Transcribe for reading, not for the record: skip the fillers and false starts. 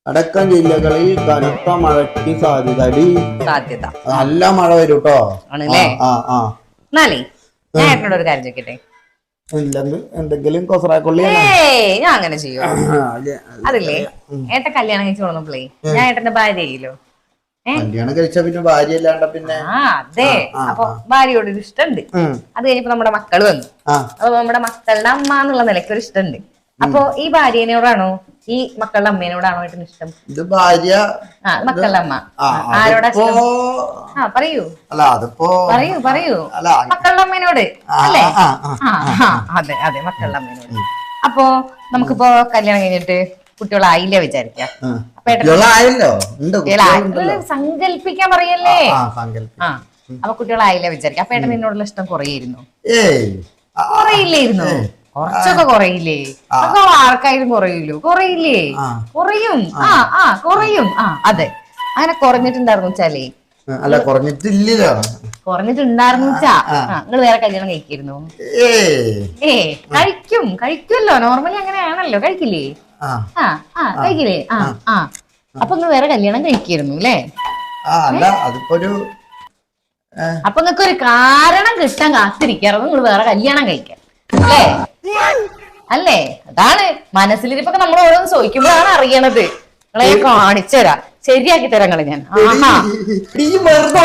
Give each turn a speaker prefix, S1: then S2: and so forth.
S1: വടക്കൻ ജില്ലകളിൽ കനത്ത മഴയ്ക്ക് സാധ്യത. നല്ല മഴ വരും കേട്ടോ.
S2: എന്നാലേ ഞാൻ ഏട്ടനോട് ഒരു കാര്യം ചോദിക്കട്ടെ.
S1: എന്തെങ്കിലും കൊസറാക്കൊള്ളി
S2: ഞാൻ അങ്ങനെ ചെയ്യോ? അതില്ലേ ഏട്ടൻ കല്യാണം കഴിച്ചു കൊടുന്നപ്പോളേ ഞാൻ ഏട്ടന്റെ ഭാര്യയില്ലോ.
S1: കല്യാണം കഴിച്ച പിന്നെ ഭാര്യ അല്ലാണ്ട പിന്നെ
S2: അതെ. അപ്പൊ ഭാര്യയോട് ഒരു ഇഷ്ടമുണ്ട്. അത് കഴിഞ്ഞപ്പോ നമ്മുടെ മക്കള് വന്നു. അപ്പൊ നമ്മുടെ മക്കളുടെ അമ്മ എന്നുള്ള നിലയ്ക്ക് ഒരു ഇഷ്ടമുണ്ട്. അപ്പൊ ഈ ഭാര്യനോടാണോ ഈ മക്കളുടെ അമ്മേനോടാണോ ഏട്ടന് ഇഷ്ടം?
S1: ഇത് ഭാര്യ
S2: മക്കളുടെ അമ്മ ആരോടാ ഇഷ്ടം? പറയൂ പറയൂ മക്കളുടെ അമ്മേനോട് അല്ലേ? അതെ അതെ മക്കളുടെ അമ്മേനോട്. അപ്പൊ നമുക്കിപ്പോ കല്യാണം കഴിഞ്ഞിട്ട് കുട്ടികളായില്ല വിചാരിക്കാം. സങ്കല്പിക്കാൻ പറയല്ലേ. അപ്പൊ കുട്ടികളായില്ല വിചാരിക്കാം. അപ്പൊ ഏട്ടൻ നിന്നോടുള്ള ഇഷ്ടം കുറയായിരുന്നു? കുറയില്ലായിരുന്നു? കുറച്ചൊക്കെ കുറയില്ലേ? അപ്പൊ ആർക്കായാലും കുറയില്ലേ? കുറയും. കുറയും. അതെ അങ്ങനെ കുറഞ്ഞിട്ടുണ്ടായിരുന്നു വെച്ചാലേ. കുറഞ്ഞിട്ടുണ്ടായിരുന്നു വെച്ചാ നിങ്ങൾ വേറെ കല്യാണം കഴിക്കായിരുന്നു? കഴിക്കുമല്ലോ. നോർമലി അങ്ങനെയാണല്ലോ. കഴിക്കില്ലേ? കഴിക്കില്ലേ? അപ്പൊ നിങ്ങൾ വേറെ കല്യാണം കഴിക്കായിരുന്നു അല്ലേ? അപ്പൊ നിങ്ങൾക്ക് ഒരു കാരണം കിട്ടാൻ കാത്തിരിക്കാറുണ്ട് നിങ്ങൾ വേറെ കല്യാണം കഴിക്കാൻ അല്ലേ? അല്ലേ? അതാണ് മനസ്സിലിരിപ്പൊക്കെ നമ്മൾ ഓരോന്ന് ചോദിക്കുമ്പോഴാണ് അറിയണത്. നിങ്ങളെ കാണിച്ചുതരാം, ശരിയാക്കി തരാം നിങ്ങള് ഞാൻ. വെറുതെ